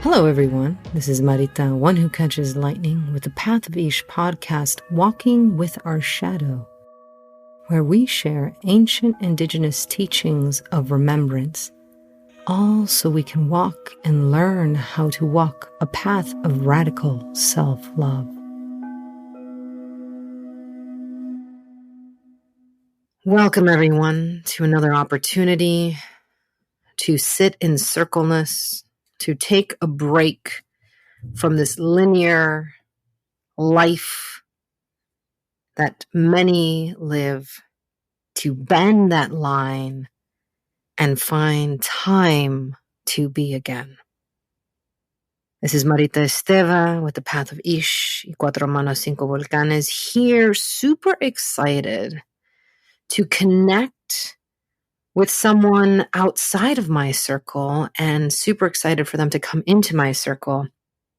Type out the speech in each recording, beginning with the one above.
Hello, everyone. This is Marita, one who catches lightning, with the Path of Ish podcast, Walking with Our Shadow, where we share ancient indigenous teachings of remembrance, all so we can walk and learn how to walk a path of radical self-love. Welcome, everyone, to another opportunity to sit in circleness, to take a break from this linear life that many live, to bend that line and find time to be again. This is Marita Esteva with the Path of Ish y Cuatro Manos Cinco Volcanes, here super excited to connect with someone outside of my circle and super excited for them to come into my circle,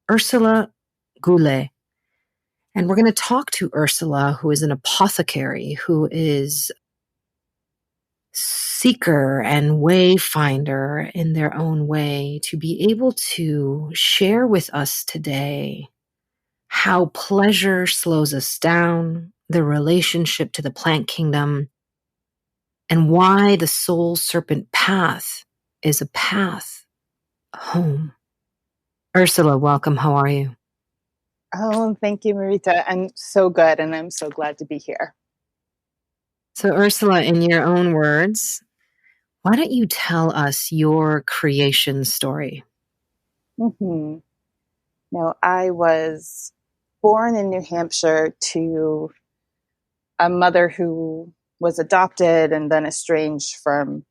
Ursula Goulet. And we're going to talk to Ursula, who is an apothecary, who is seeker and wayfinder in their own way, to be able to share with us today how pleasure slows us down, the relationship to the plant kingdom, and why the soul serpent path is a path home. Ursula, welcome. How are you? Oh, thank you, Marita. I'm so good, and I'm so glad to be here. So, Ursula, in your own words, why don't you tell us your creation story? Now, I was born in New Hampshire to a mother who was adopted and then estranged from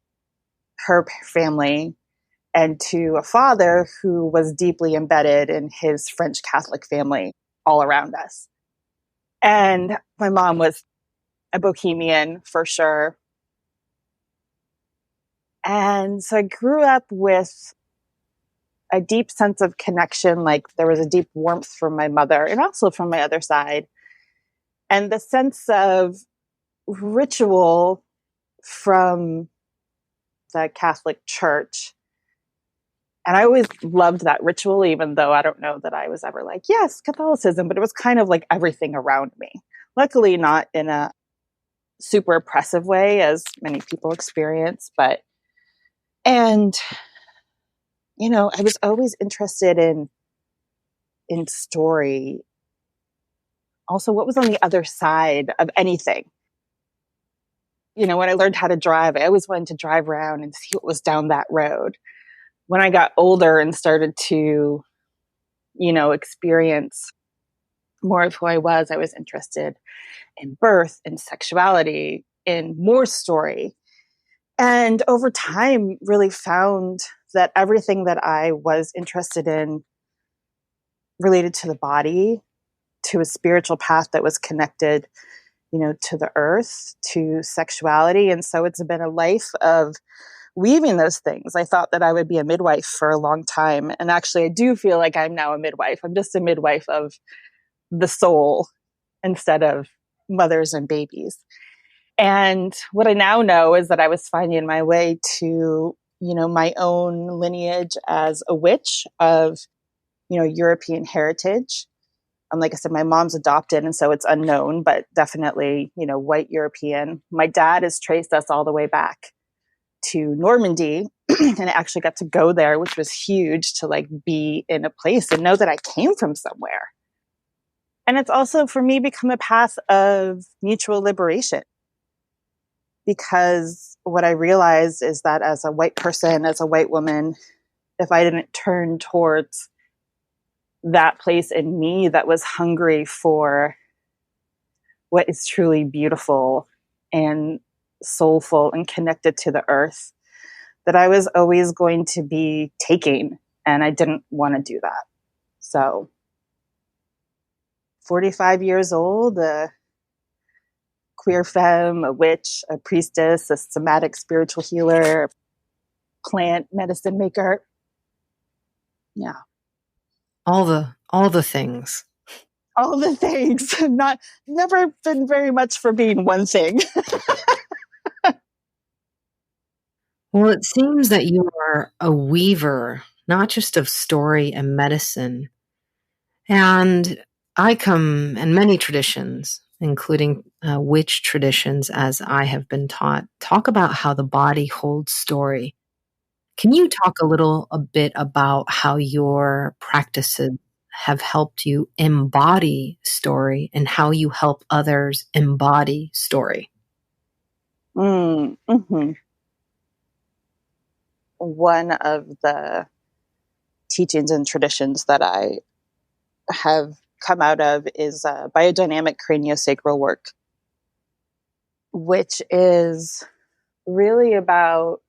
her family, and to a father who was deeply embedded in his French Catholic family all around us. And my mom was a bohemian for sure. And so I grew up with a deep sense of connection, like there was a deep warmth from my mother and also from my other side. And the sense of ritual from the Catholic Church. And I always loved that ritual, even though I don't know that I was ever like, yes, Catholicism, but it was kind of like everything around me. Luckily, not in a super oppressive way, as many people experience, and I was always interested in story. Also, what was on the other side of anything? When I learned how to drive, I always wanted to drive around and see what was down that road. When I got older and started to, experience more of who I was interested in birth and sexuality, in more story. And over time, really found that everything that I was interested in related to the body, to a spiritual path that was connected, to the earth, to sexuality. And so it's been a life of weaving those things. I thought that I would be a midwife for a long time. And actually, I do feel like I'm now a midwife. I'm just a midwife of the soul instead of mothers and babies. And what I now know is that I was finding my way to, my own lineage as a witch of, European heritage. Like I said, my mom's adopted, and so it's unknown, but definitely, white European. My dad has traced us all the way back to Normandy, and I actually got to go there, which was huge, to be in a place and know that I came from somewhere. And it's also, for me, become a path of mutual liberation. Because what I realized is that as a white person, as a white woman, if I didn't turn towards that place in me that was hungry for what is truly beautiful and soulful and connected to the earth, that I was always going to be taking, and I didn't want to do that. So 45 years old, a queer femme, a witch, a priestess, a somatic spiritual healer, plant medicine maker. Yeah. All the things. All the things. Never been very much for being one thing. Well, it seems that you are a weaver, not just of story and medicine. And I come in many traditions, including witch traditions, as I have been taught, talk about how the body holds story. Can you talk a bit about how your practices have helped you embody story and how you help others embody story? Mm-hmm. One of the teachings and traditions that I have come out of is biodynamic craniosacral work, which is really about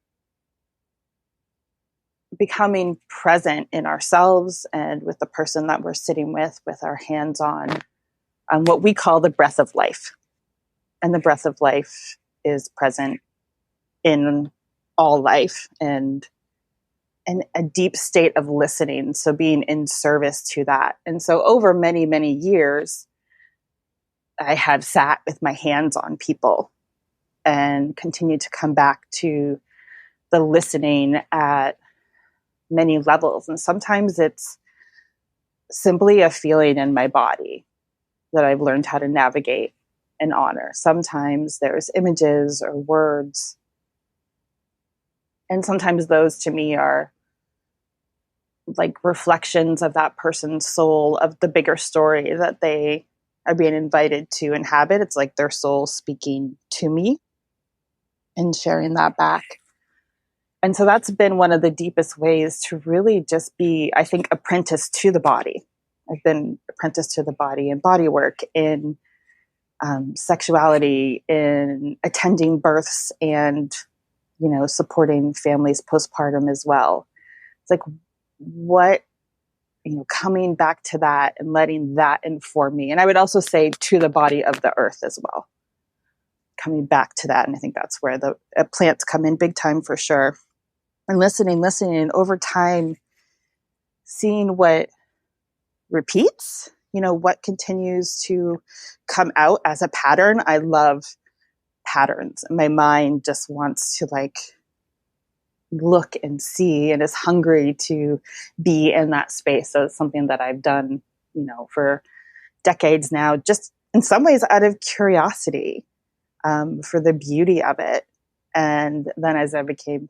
becoming present in ourselves and with the person that we're sitting with our hands on what we call the breath of life. And the breath of life is present in all life and a deep state of listening. So being in service to that. And so over many, many years, I have sat with my hands on people and continued to come back to the listening at many levels. And sometimes it's simply a feeling in my body that I've learned how to navigate and honor. Sometimes there's images or words. And sometimes those to me are like reflections of that person's soul, of the bigger story that they are being invited to inhabit. It's like their soul speaking to me and sharing that back. And so that's been one of the deepest ways to really just be, I think, apprenticed to the body. I've been apprenticed to the body in body work, in sexuality, in attending births and, supporting families postpartum as well. It's like, what, coming back to that and letting that inform me. And I would also say to the body of the earth as well, coming back to that. And I think that's where the plants come in big time for sure. And listening, and over time, seeing what repeats, what continues to come out as a pattern. I love patterns. My mind just wants to look and see and is hungry to be in that space. So it's something that I've done, for decades now, just in some ways out of curiosity, for the beauty of it. And then as I became,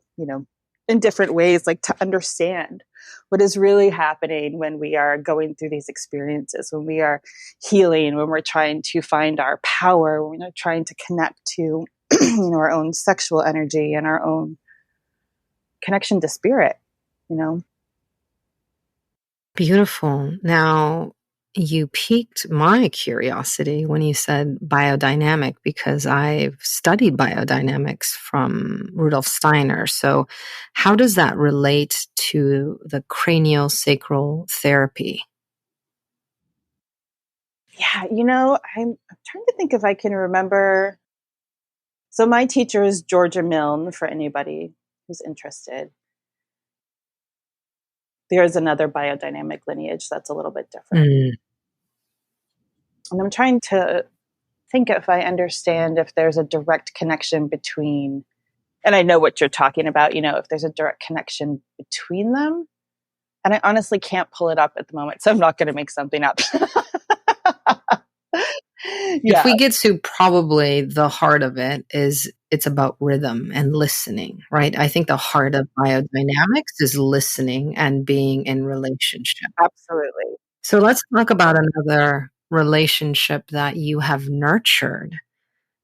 in different ways, to understand what is really happening when we are going through these experiences, when we are healing, when we're trying to find our power, when we're trying to connect to, our own sexual energy and our own connection to spirit, Beautiful. Now, you piqued my curiosity when you said biodynamic, because I've studied biodynamics from Rudolf Steiner. So how does that relate to the craniosacral therapy? Yeah, I'm trying to think if I can remember. So my teacher is Georgia Milne, for anybody who's interested. There's another biodynamic lineage that's a little bit different. And I'm trying to think if I understand if there's a direct connection between, and I know what you're talking about, if there's a direct connection between them. And I honestly can't pull it up at the moment, so I'm not going to make something up. If we get to probably the heart of it, is it's about rhythm and listening, right? I think the heart of biodynamics is listening and being in relationship. Absolutely. So let's talk about another relationship that you have nurtured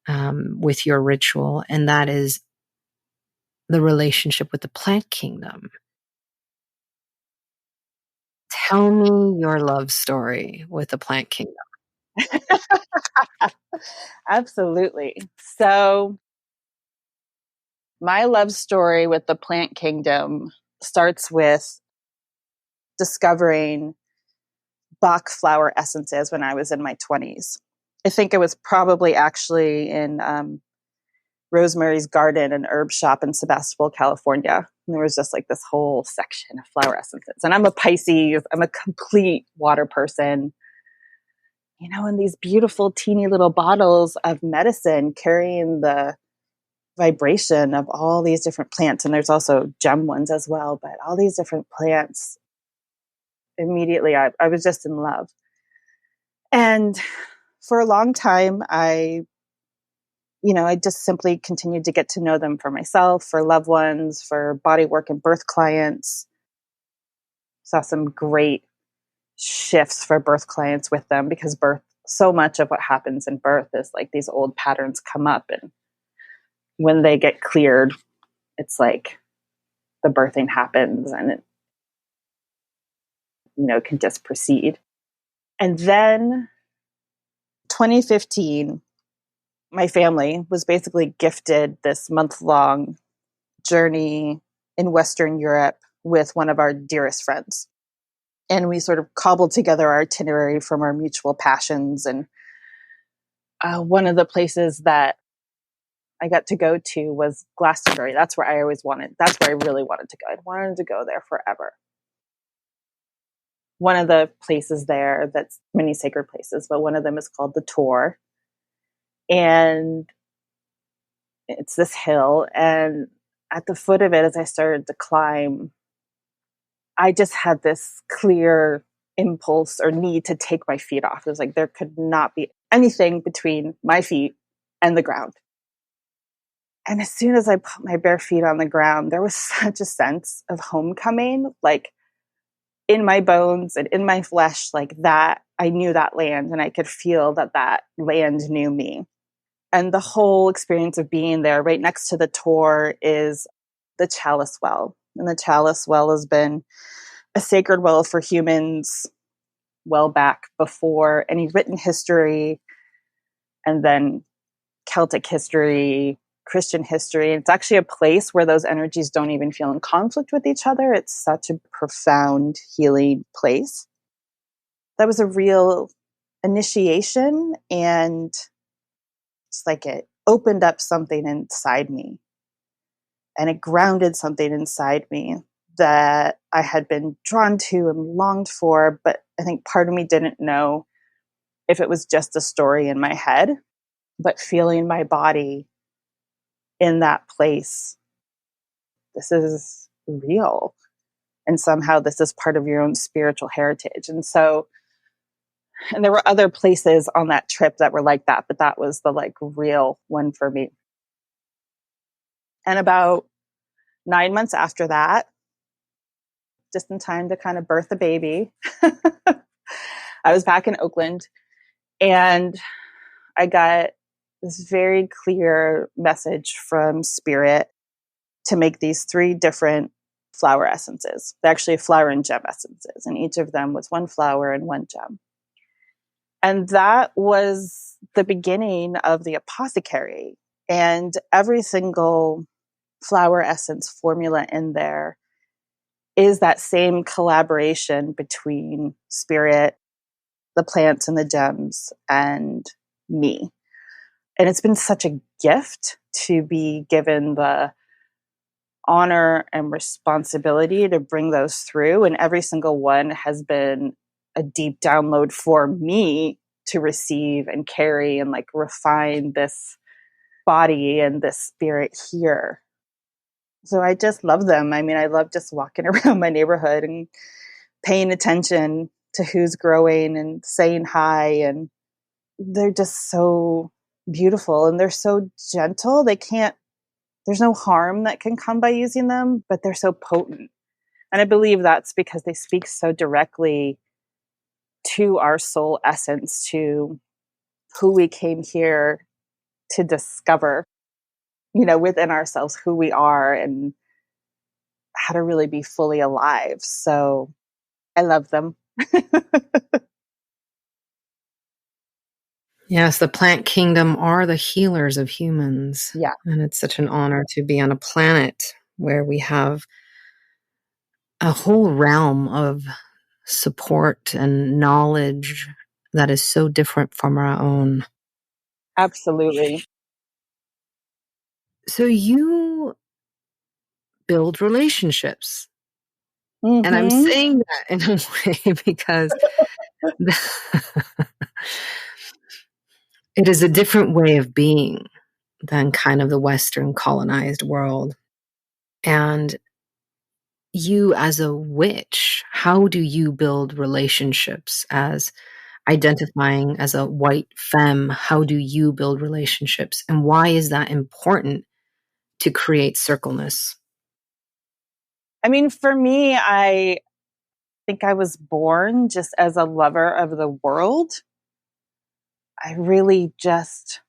with your ritual, and that is the relationship with the plant kingdom. Tell me your love story with the plant kingdom. Absolutely. So my love story with the plant kingdom starts with discovering Bach flower essences when I was in my 20s. I think it was probably actually in Rosemary's Garden, an herb shop in Sebastopol, California. And there was just this whole section of flower essences. And I'm a Pisces. I'm a complete water person. And these beautiful teeny little bottles of medicine carrying the vibration of all these different plants. And there's also gem ones as well, but all these different plants, immediately I was just in love. And for a long time, I just simply continued to get to know them for myself, for loved ones, for body work and birth clients. Saw some great shifts for birth clients with them, because birth, so much of what happens in birth is like these old patterns come up, and when they get cleared, it's like the birthing happens and it, can just proceed. And then 2015, my family was basically gifted this month-long journey in Western Europe with one of our dearest friends. And we sort of cobbled together our itinerary from our mutual passions. And one of the places that I got to go to was Glastonbury. That's where I really wanted to go. I wanted to go there forever. One of the places there, that's many sacred places, but one of them is called the Tor. And it's this hill. And at the foot of it, as I started to climb, I just had this clear impulse or need to take my feet off. It was like there could not be anything between my feet and the ground. And as soon as I put my bare feet on the ground, there was such a sense of homecoming, like in my bones and in my flesh, like that. I knew that land, and I could feel that land knew me. And the whole experience of being there, right next to the Tor, is the Chalice Well. And the Chalice Well has been a sacred well for humans well back before any written history, and then Celtic history, Christian history. And it's actually a place where those energies don't even feel in conflict with each other. It's such a profound healing place. That was a real initiation, and it's like it opened up something inside me, and it grounded something inside me that I had been drawn to and longed for. But I think part of me didn't know if it was just a story in my head, but feeling my body in that place, this is real. And somehow this is part of your own spiritual heritage. And there were other places on that trip that were like that, but that was the like real one for me. And about 9 months after that, just in time to kind of birth a baby, I was back in Oakland, and I got this very clear message from Spirit to make these 3 different flower essences. They're actually flower and gem essences, and each of them was 1 flower and 1 gem. And that was the beginning of the apothecary. And every single flower essence formula in there is that same collaboration between Spirit, the plants and the gems, and me. And it's been such a gift to be given the honor and responsibility to bring those through. And every single one has been a deep download for me to receive and carry and like refine this body and this spirit here. So I just love them. I mean, I love just walking around my neighborhood and paying attention to who's growing and saying hi. And they're just so beautiful, and they're so gentle. There's no harm that can come by using them, but they're so potent. And I believe that's because they speak so directly to our soul essence, to who we came here to discover, within ourselves, who we are and how to really be fully alive. So I love them. Yes, the plant kingdom are the healers of humans. Yeah. And it's such an honor to be on a planet where we have a whole realm of support and knowledge that is so different from our own. Absolutely. So you build relationships. Mm-hmm. And I'm saying that in a way because it is a different way of being. than kind of the Western colonized world. And you as a witch, how do you build relationships as identifying as a white femme? How do you build relationships? And why is that important to create circleness? I mean, for me, I think I was born just as a lover of the world. I really just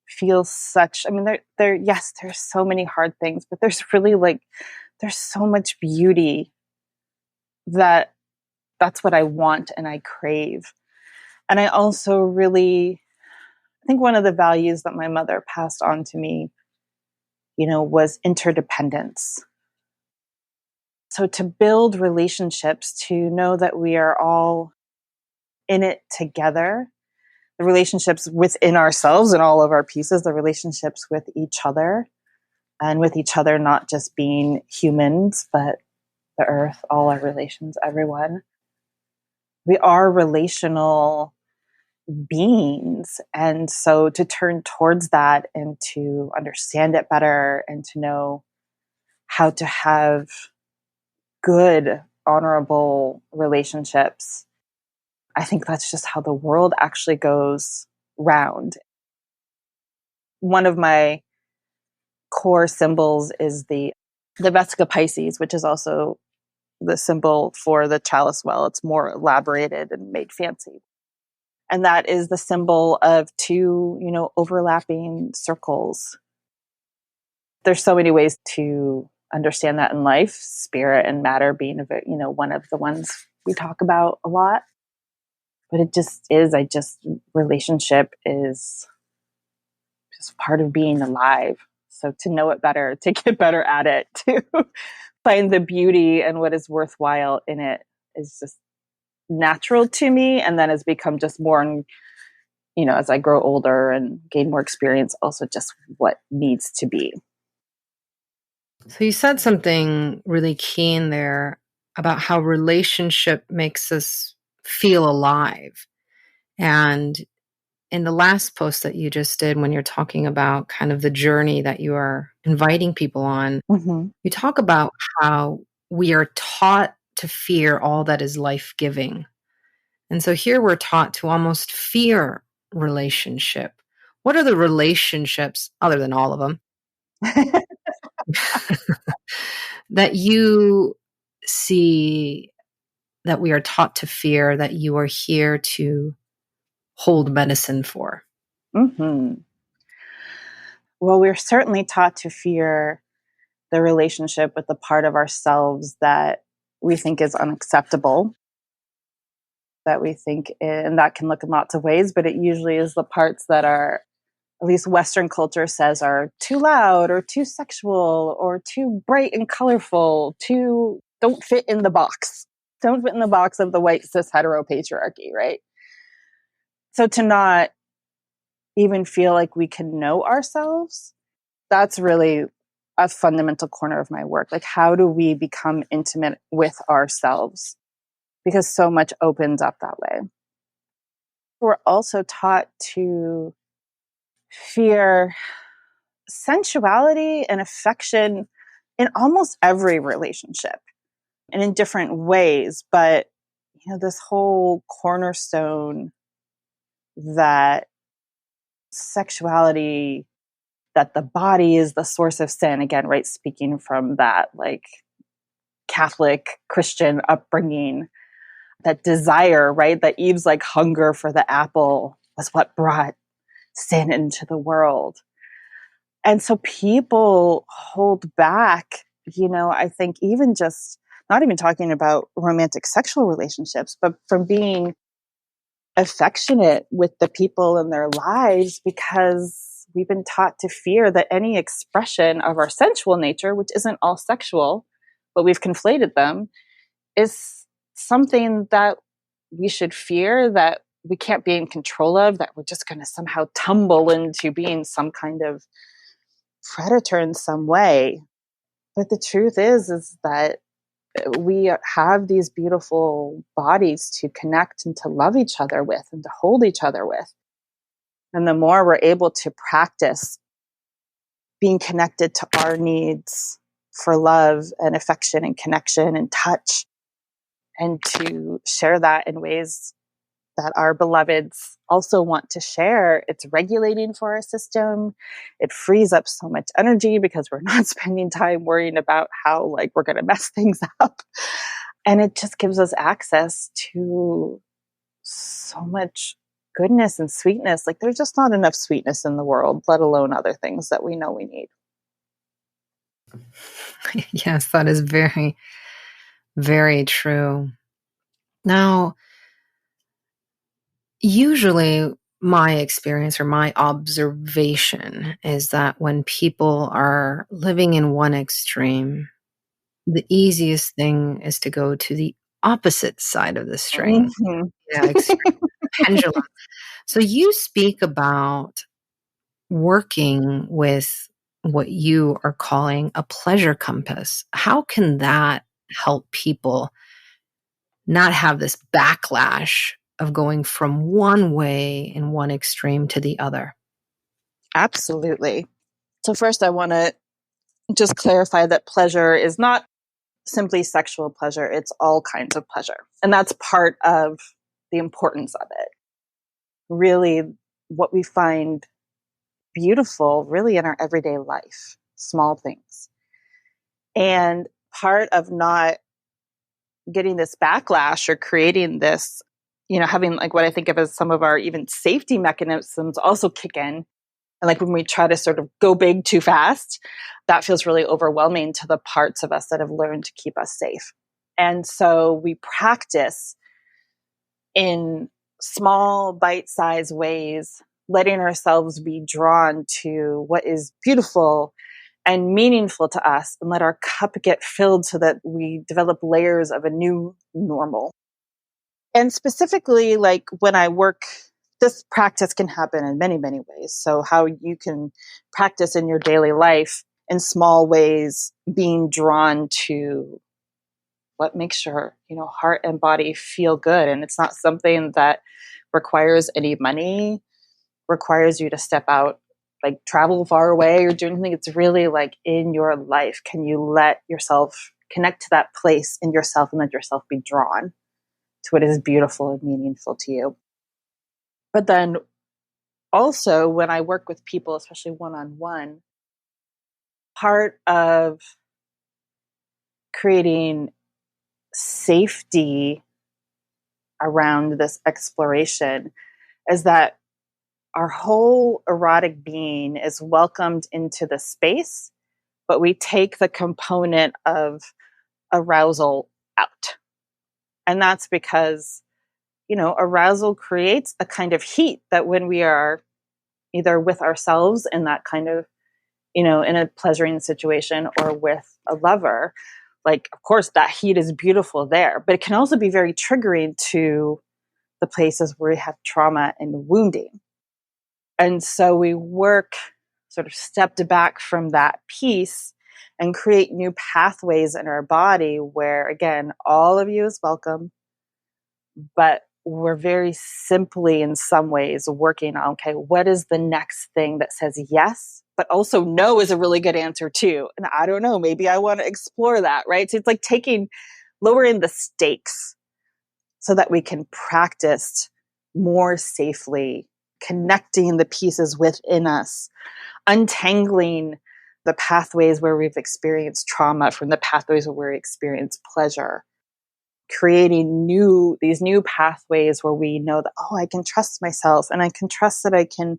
feel such, I mean, yes, there's so many hard things, but there's really there's so much beauty that that's what I want and I crave. And I also really, I think one of the values that my mother passed on to me, was interdependence. So to build relationships, to know that we are all in it together, the relationships within ourselves and all of our pieces, the relationships with each other, and with each other, not just being humans, but the earth, all our relations, everyone. We are relational beings. And so to turn towards that and to understand it better and to know how to have good, honorable relationships, I think that's just how the world actually goes round. One of my core symbols is the Vesica Pisces, which is also the symbol for the chalice well. It's more elaborated and made fancy. And that is the symbol of two, overlapping circles. There's so many ways to understand that in life, spirit and matter being one of the ones we talk about a lot. But it just is, relationship is just part of being alive. So to know it better, to get better at it, to find the beauty and what is worthwhile in it is just natural to me. And then has become just more, as I grow older and gain more experience, also just what needs to be. So you said something really key in there about how relationship makes us feel alive. And in the last post that you just did, when you're talking about kind of the journey that you are inviting people on, you talk about how we are taught to fear all that is life-giving. And so here we're taught to almost fear relationship. What are the relationships, other than all of them, that you see that we are taught to fear, that you are here to hold medicine for? Mm-hmm. Well, we're certainly taught to fear the relationship with the part of ourselves that we think is unacceptable, that we think, and that can look in lots of ways, but it usually is the parts that are, at least Western culture says, are too loud or too sexual or too bright and colorful, don't fit in the box. Don't fit in the box of the white cis hetero patriarchy, right? So to not even feel like we can know ourselves, that's really a fundamental corner of my work. Like, how do we become intimate with ourselves? Because so much opens up that way. We're also taught to fear sensuality and affection in almost every relationship and in different ways. But, this whole cornerstone that sexuality, that the body is the source of sin, again, right? Speaking from that Catholic Christian upbringing, that desire, right? That Eve's hunger for the apple was what brought sin into the world. And so people hold back, I think even just not even talking about romantic sexual relationships, but from being affectionate with the people in their lives, because we've been taught to fear that any expression of our sensual nature, which isn't all sexual, but we've conflated them, is something that we should fear, that we can't be in control of, that we're just going to somehow tumble into being some kind of predator in some way. But the truth is that we have these beautiful bodies to connect and to love each other with and to hold each other with. And the more we're able to practice being connected to our needs for love and affection and connection and touch, and to share that in ways that our beloveds also want to share, it's regulating for our system. It frees up so much energy because we're not spending time worrying about how like we're going to mess things up. And it just gives us access to so much goodness and sweetness. Like there's just not enough sweetness in the world, let alone other things that we know we need. Yes, that is very, very true. Now, usually my experience or my observation is that when people are living in one extreme, the easiest thing is to go to the opposite side of the string. Mm-hmm. Yeah, extreme pendulum. So you speak about working with what you are calling a pleasure compass. How can that help people not have this backlash of going from one way in one extreme to the other? Absolutely. So first I want to just clarify that pleasure is not simply sexual pleasure. It's all kinds of pleasure. And that's part of the importance of it. Really, what we find beautiful really in our everyday life, small things. And part of not getting this backlash or creating this, having like what I think of as some of our even safety mechanisms also kick in. And like when we try to sort of go big too fast, that feels really overwhelming to the parts of us that have learned to keep us safe. And so we practice in small, bite-sized ways, letting ourselves be drawn to what is beautiful and meaningful to us, and let our cup get filled so that we develop layers of a new normal. And specifically, like when I work, this practice can happen in many, many ways. So how you can practice in your daily life in small ways, being drawn to what makes your, heart and body feel good. And it's not something that requires any money, requires you to step out, like travel far away or do anything. It's really like in your life. Can you let yourself connect to that place in yourself and let yourself be drawn to what is beautiful and meaningful to you? But then also when I work with people, especially one-on-one, part of creating safety around this exploration is that our whole erotic being is welcomed into the space, but we take the component of arousal out. And that's because, arousal creates a kind of heat that when we are either with ourselves in that kind of, in a pleasuring situation or with a lover, like, of course, that heat is beautiful there, but it can also be very triggering to the places where we have trauma and wounding. And so we work sort of stepped back from that piece and create new pathways in our body where, again, all of you is welcome, but we're very simply in some ways working on, okay, what is the next thing that says yes, but also no is a really good answer too. And I don't know, maybe I want to explore that, right? So it's like lowering the stakes so that we can practice more safely, connecting the pieces within us, untangling the pathways where we've experienced trauma from the pathways where we experience pleasure, creating these new pathways where we know that, I can trust myself and I can trust that I can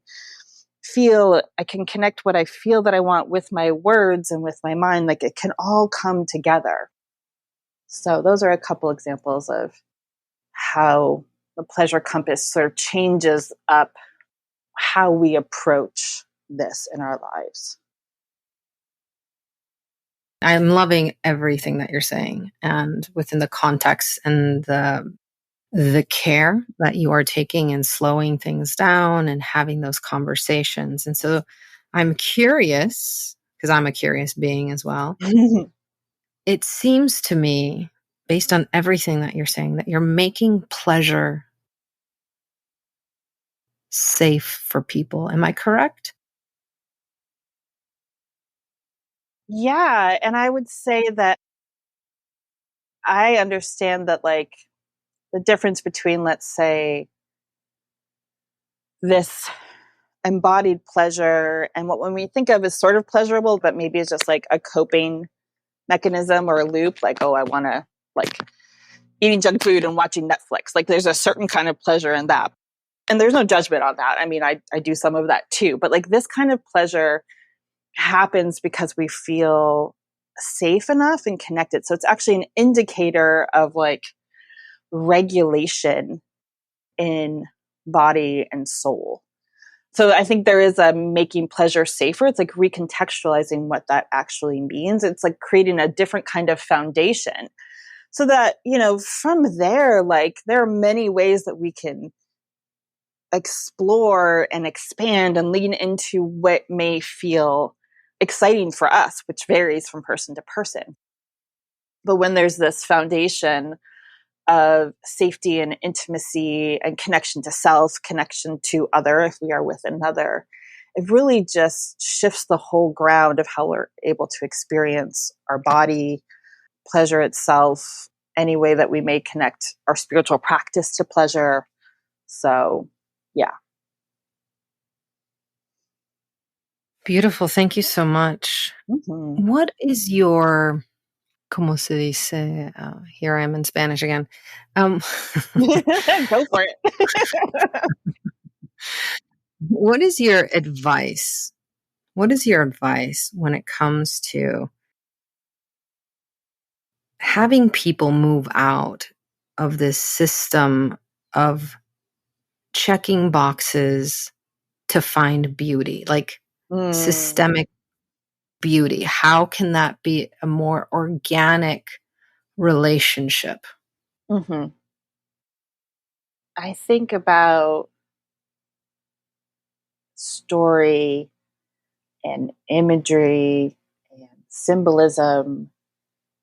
connect what I feel that I want with my words and with my mind. Like it can all come together. So those are a couple examples of how the pleasure compass sort of changes up how we approach this in our lives. I'm loving everything that you're saying, and within the context and the care that you are taking and slowing things down and having those conversations. And so I'm curious, because I'm a curious being as well. It seems to me, based on everything that you're saying, that you're making pleasure safe for people. Am I correct? Yeah. And I would say that I understand that, like, the difference between, let's say, this embodied pleasure and what when we think of as sort of pleasurable, but maybe it's just like a coping mechanism or a loop, like, oh, I want to, like, eating junk food and watching Netflix. Like, there's a certain kind of pleasure in that. And there's no judgment on that. I mean, I do some of that too. But like, this kind of pleasure happens because we feel safe enough and connected. So it's actually an indicator of, like, regulation in body and soul. So I think there is a making pleasure safer. It's like recontextualizing what that actually means. It's like creating a different kind of foundation so that, from there, like, there are many ways that we can explore and expand and lean into what may feel exciting for us, which varies from person to person. But when there's this foundation of safety and intimacy and connection to self, connection to other, if we are with another, it really just shifts the whole ground of how we're able to experience our body, pleasure itself, any way that we may connect our spiritual practice to pleasure. So, yeah. Beautiful. Thank you so much. Mm-hmm. What is your, como se dice? Here I am in Spanish again. Go for it. What is your advice? What is your advice when it comes to having people move out of this system of checking boxes to find beauty, like systemic beauty? How can that be a more organic relationship? Mm-hmm. I think about story and imagery and symbolism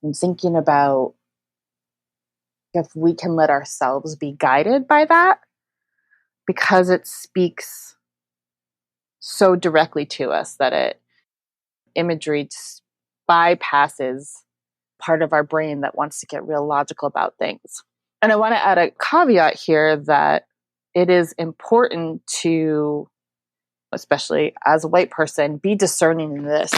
and thinking about if we can let ourselves be guided by that because it speaks so directly to us that imagery bypasses part of our brain that wants to get real logical about things. And I want to add a caveat here that it is important to, especially as a white person, be discerning in this.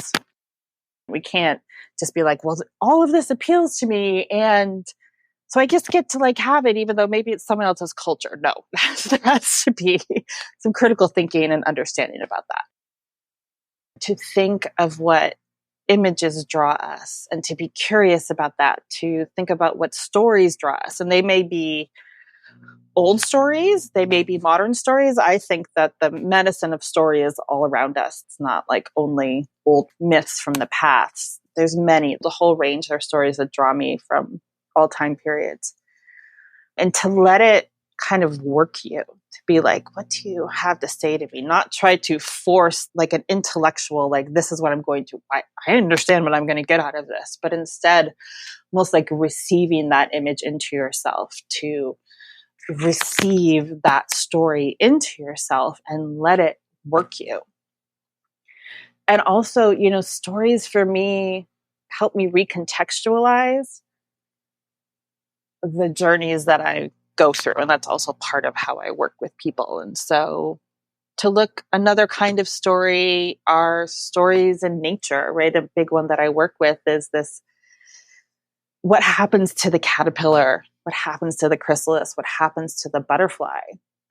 We can't just be like, well, all of this appeals to me, and so I just get to, like, have it, even though maybe it's someone else's culture. No, there has to be some critical thinking and understanding about that. To think of what images draw us and to be curious about that, to think about what stories draw us. And they may be old stories, they may be modern stories. I think that the medicine of story is all around us. It's not like only old myths from the past. There's many, the whole range are stories that draw me from all time periods. And to let it kind of work you, to be like, what do you have to say to me? Not try to force, like, an intellectual, like, this is what I'm going to, I understand what I'm going to get out of this. But instead, almost like receiving that image into yourself, to receive that story into yourself and let it work you. And also, stories for me help me recontextualize the journeys that I go through. And that's also part of how I work with people. And so to look, another kind of story are stories in nature, right? A big one that I work with is this: what happens to the caterpillar? What happens to the chrysalis? What happens to the butterfly?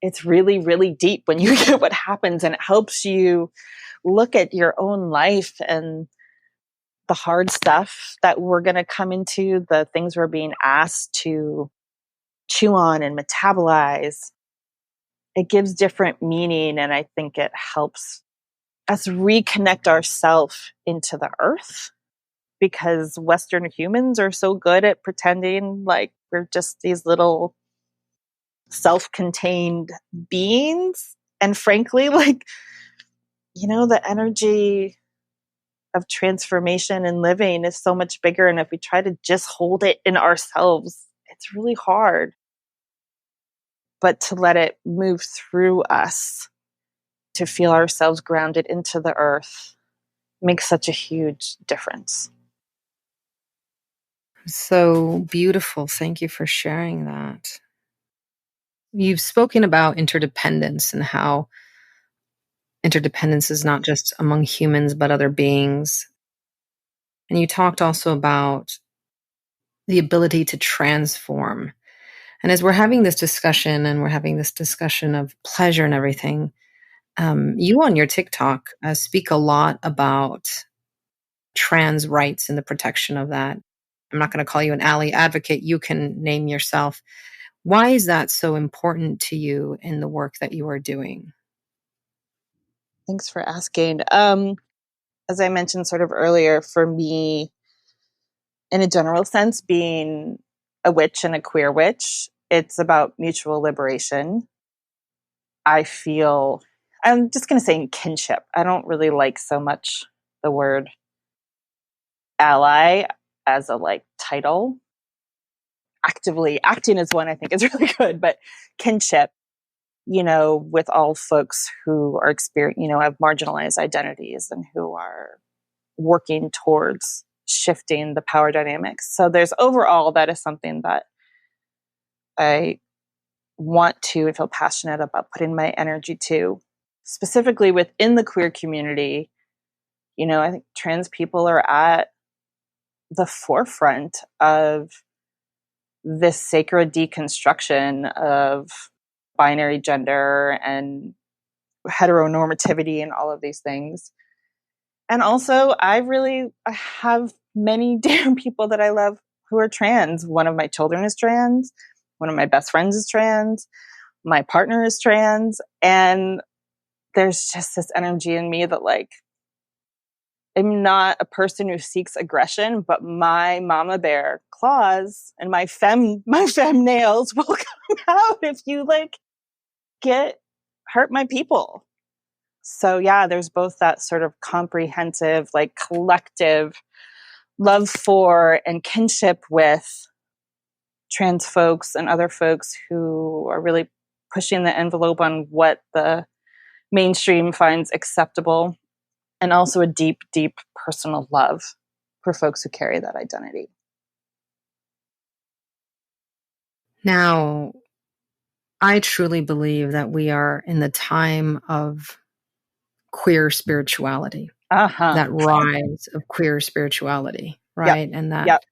It's really, really deep when you get what happens, and it helps you look at your own life and the hard stuff that we're going to come into, the things we're being asked to chew on and metabolize. It gives different meaning, and I think it helps us reconnect ourselves into the earth, because Western humans are so good at pretending like we're just these little self-contained beings. And frankly, like, the energy of transformation and living is so much bigger. And if we try to just hold it in ourselves, it's really hard. but to let it move through us, to feel ourselves grounded into the earth makes such a huge difference. So beautiful. Thank you for sharing that. You've spoken about interdependence and how interdependence is not just among humans, but other beings. And you talked also about the ability to transform. And as we're having this discussion and we're having this discussion of pleasure and everything, you on your TikTok speak a lot about trans rights and the protection of that. I'm not going to call you an ally advocate. You can name yourself. Why is that so important to you in the work that you are doing? Thanks for asking. As I mentioned sort of earlier, for me, in a general sense, being a witch and a queer witch, it's about mutual liberation. I feel, I'm just going to say kinship. I don't really like so much the word ally as a like title. Actively acting as one, I think is really good, but kinship, with all folks who are have marginalized identities and who are working towards shifting the power dynamics. So there's overall, that is something that I want to and feel passionate about putting my energy to, specifically within the queer community. I think trans people are at the forefront of this sacred deconstruction of binary gender and heteronormativity and all of these things. And also, I have many dear people that I love who are trans. One of my children is trans. One of my best friends is trans. My partner is trans. And there's just this energy in me that, like, I'm not a person who seeks aggression, but my mama bear claws and my femme nails will come out if you hurt my people. So yeah, there's both that sort of comprehensive, like collective love for and kinship with trans folks and other folks who are really pushing the envelope on what the mainstream finds acceptable, and also a deep, deep personal love for folks who carry that identity. Now, I truly believe that we are in the time of queer spirituality, Uh-huh. that rise of queer spirituality, Yep. right? And that Yep.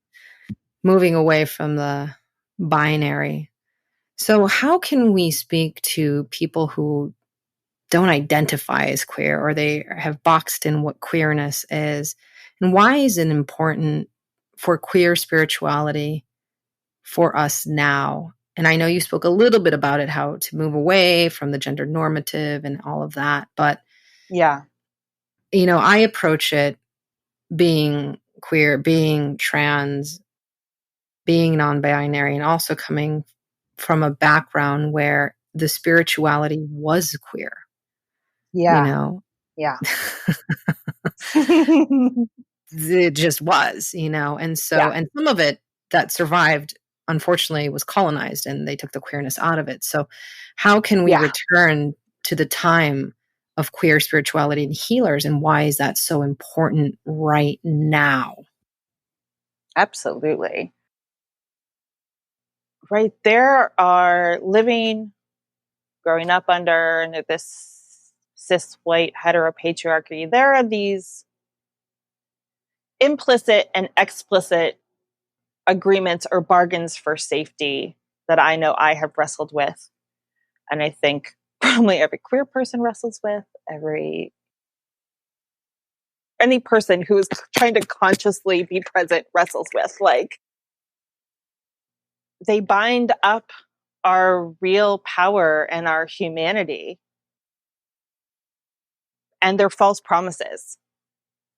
moving away from the binary. So, how can we speak to people who don't identify as queer or they have boxed in what queerness is? And why is it important for queer spirituality for us now? And I know you spoke a little bit about it, how to move away from the gender normative and all of that. But, yeah, I approach it being queer, being trans, being non binary, and also coming from a background where the spirituality was queer, you yeah, know? yeah. It just was, and so Yeah, and some of it that survived, unfortunately, was colonized and they took the queerness out of it. So how can we yeah, return to the time of queer spirituality and healers, and why is that so important right now? absolutely. Right. There are growing up under this cis white heteropatriarchy. There are these implicit and explicit agreements or bargains for safety that I know I have wrestled with. And I think probably every queer person wrestles with, any person who is trying to consciously be present wrestles with. Like, they bind up our real power and our humanity, and they're false promises.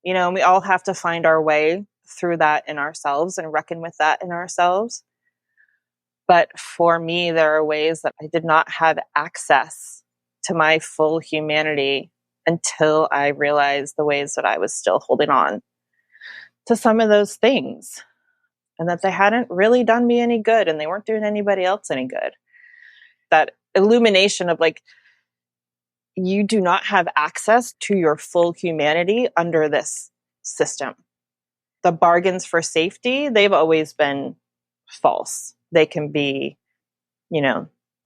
And we all have to find our way through that in ourselves and reckon with that in ourselves. But for me, there are ways that I did not have access to my full humanity until I realized the ways that I was still holding on to some of those things, and that they hadn't really done me any good and they weren't doing anybody else any good. That illumination of like, you do not have access to your full humanity under this system. The bargains for safety, they've always been false. They can be,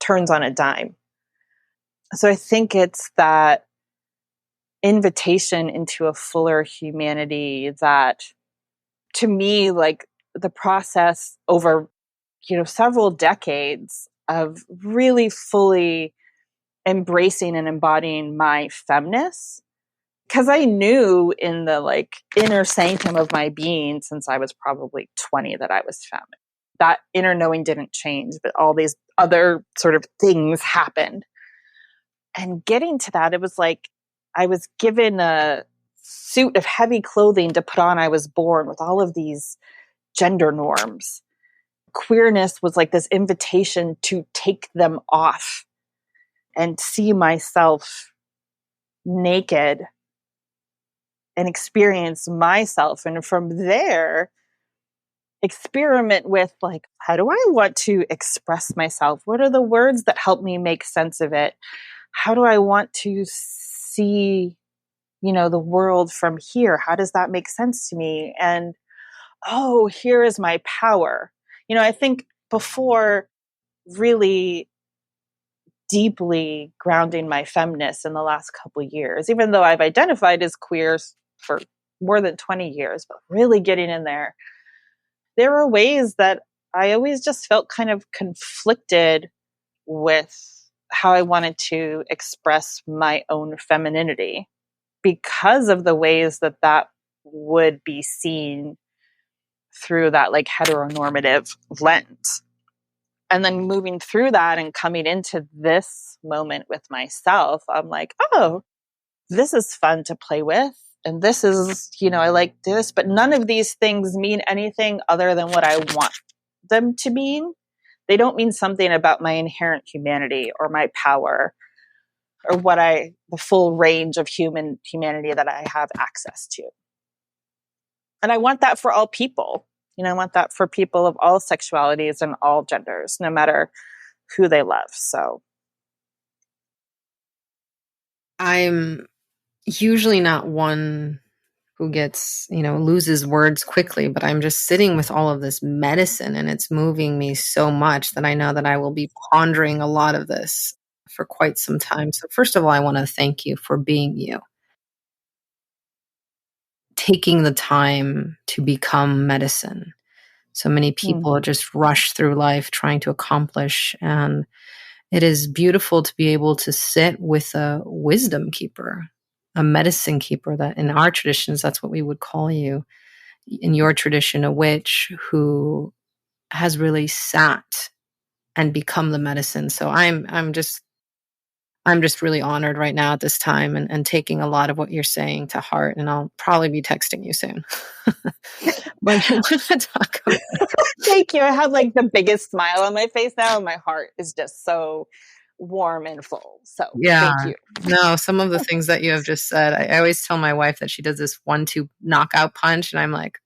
turns on a dime. So I think it's that invitation into a fuller humanity that, to me, like the process over, several decades of really fully embracing and embodying my femness. Because I knew in the like inner sanctum of my being since I was probably 20 that I was feminine. That inner knowing didn't change, but all these other sort of things happened. And getting to that, it was like I was given a suit of heavy clothing to put on. I was born with all of these gender norms. Queerness was like this invitation to take them off and see myself naked and experience myself. And from there, experiment with like, how do I want to express myself? What are the words that help me make sense of it? How do I want to see, the world from here? How does that make sense to me? And, oh, here is my power. I think before really deeply grounding my feminist in the last couple of years, even though I've identified as queer for more than 20 years, but really getting in there were ways that I always just felt kind of conflicted with how I wanted to express my own femininity because of the ways that would be seen through that like heteronormative lens. And then moving through that and coming into this moment with myself, I'm like, oh, this is fun to play with. And this is, I like this, but none of these things mean anything other than what I want them to mean. They don't mean something about my inherent humanity or my power or the full range of humanity that I have access to. And I want that for all people. I want that for people of all sexualities and all genders, no matter who they love. So I'm usually not one who gets, loses words quickly, but I'm just sitting with all of this medicine and it's moving me so much that I know that I will be pondering a lot of this for quite some time. So first of all, I want to thank you for being you. Taking the time to become medicine. So many people just rush through life trying to accomplish, and it is beautiful to be able to sit with a wisdom keeper, a medicine keeper. That in our traditions, that's what we would call you. In your tradition, a witch who has really sat and become the medicine. So I'm just really honored right now at this time and taking a lot of what you're saying to heart. And I'll probably be texting you soon. But I want to talk about. Thank you. I have like the biggest smile on my face now, and my heart is just so warm and full. So Yeah. thank you. No, some of the things that you have just said, I always tell my wife that she does this 1-2 knockout punch, and I'm like,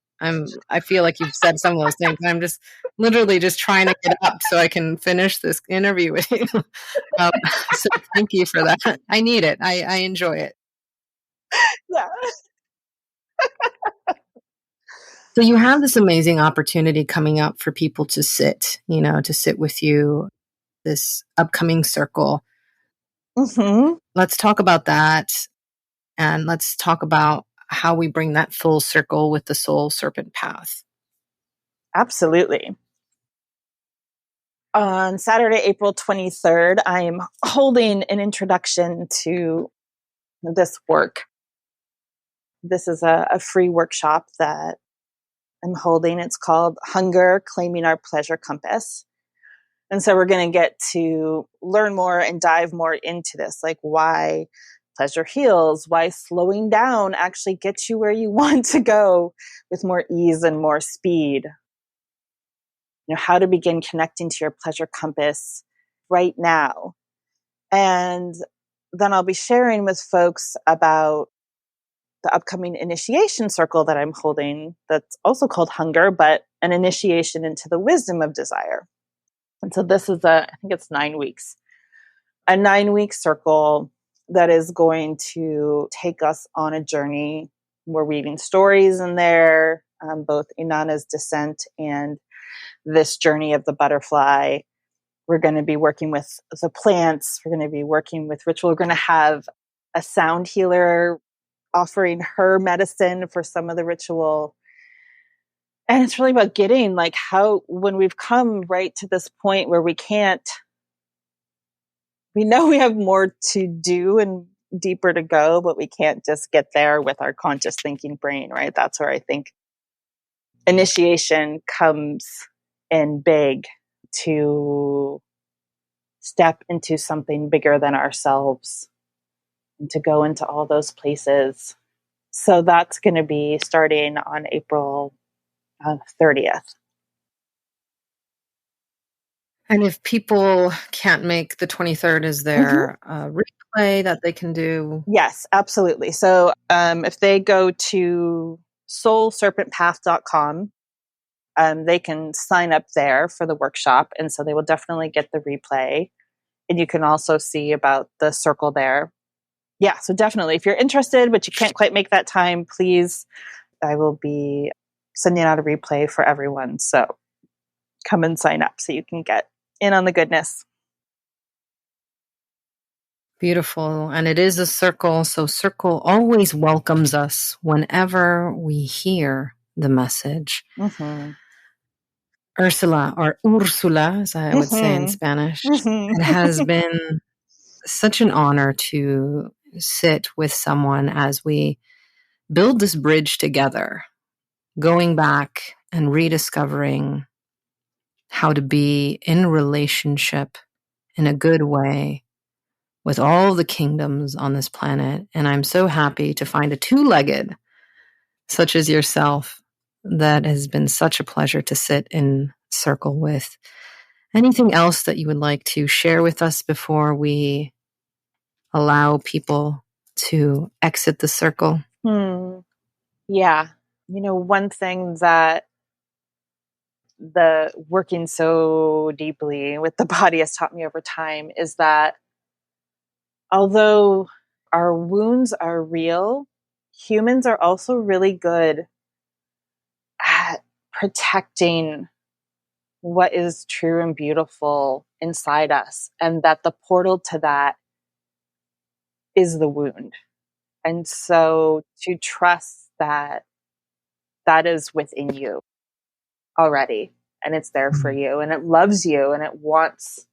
I feel like you've said some of those things. I'm just literally just trying to get up so I can finish this interview with you. So thank you for that. I need it. I enjoy it. Yeah. So you have this amazing opportunity coming up for people to sit with you, this upcoming circle. Mm-hmm. Let's talk about that. And let's talk about how we bring that full circle with the soul serpent path. Absolutely. On Saturday, April 23rd, I am holding an introduction to this work. This is a free workshop that I'm holding. It's called Hunger, Claiming Our Pleasure Compass. And so we're going to get to learn more and dive more into this, like why pleasure heals, why slowing down actually gets you where you want to go with more ease and more speed. How to begin connecting to your pleasure compass right now. And then I'll be sharing with folks about the upcoming initiation circle that I'm holding that's also called Hunger, but an initiation into the wisdom of desire. And so this is I think it's 9 weeks. a 9-week circle that is going to take us on a journey. We're weaving stories in there, both Inanna's descent and this journey of the butterfly. We're going to be working with the plants. We're going to be working with ritual. We're going to have a sound healer offering her medicine for some of the ritual. And it's really about getting like how, when we've come right to this point where we know we have more to do and deeper to go, but we can't just get there with our conscious thinking brain, right? That's where I think initiation comes in big, to step into something bigger than ourselves and to go into all those places. So that's going to be starting on April 30th. And if people can't make the 23rd, is there a replay that they can do? Yes, absolutely. So if they go to soulserpentpath.com, they can sign up there for the workshop. And so they will definitely get the replay. And you can also see about the circle there. Yeah, so definitely. If you're interested, but you can't quite make that time, please, I will be sending out a replay for everyone. So come and sign up so you can get in on the goodness. Beautiful. And it is a circle. So circle always welcomes us whenever we hear the message. Mm-hmm. Ursula, or Ursula, as I would say in Spanish, it has been such an honor to sit with someone as we build this bridge together, going back and rediscovering how to be in relationship in a good way with all the kingdoms on this planet. And I'm so happy to find a two-legged such as yourself that has been such a pleasure to sit in circle with. Anything else that you would like to share with us before we allow people to exit the circle? Yeah. One thing that the working so deeply with the body has taught me over time is that although our wounds are real, humans are also really good at protecting what is true and beautiful inside us, and that the portal to that is the wound. And so to trust that that is within you already, and it's there for you, and it loves you, and it wants,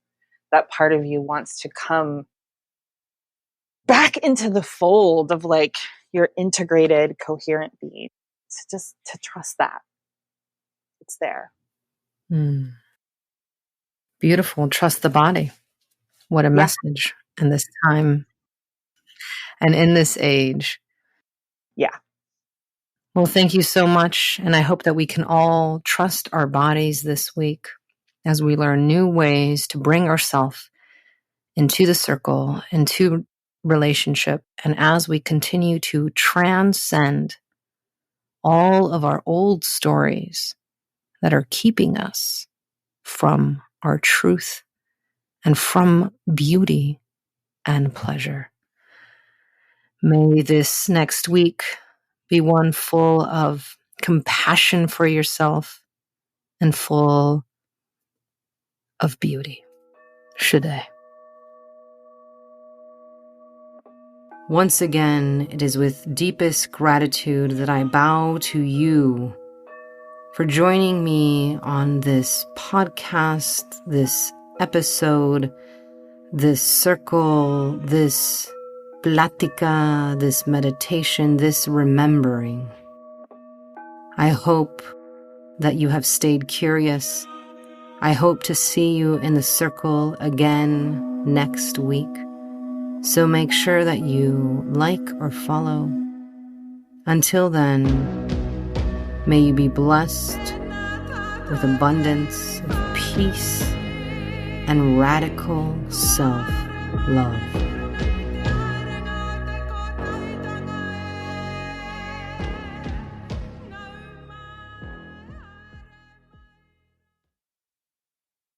that part of you wants to come back into the fold of like your integrated, coherent being. So just to trust that it's there. Beautiful. Trust the body. What a message in this time and in this age. Yeah. Well, thank you so much. And I hope that we can all trust our bodies this week as we learn new ways to bring ourselves into the circle, into relationship, and as we continue to transcend all of our old stories that are keeping us from our truth and from beauty and pleasure. May this next week be one full of compassion for yourself and full of beauty. Shade. Once again, it is with deepest gratitude that I bow to you for joining me on this podcast, this episode, this circle, this plática, this meditation, this remembering. I hope that you have stayed curious. I hope to see you in the circle again next week. So make sure that you like or follow. Until then, may you be blessed with abundance of peace and radical self-love.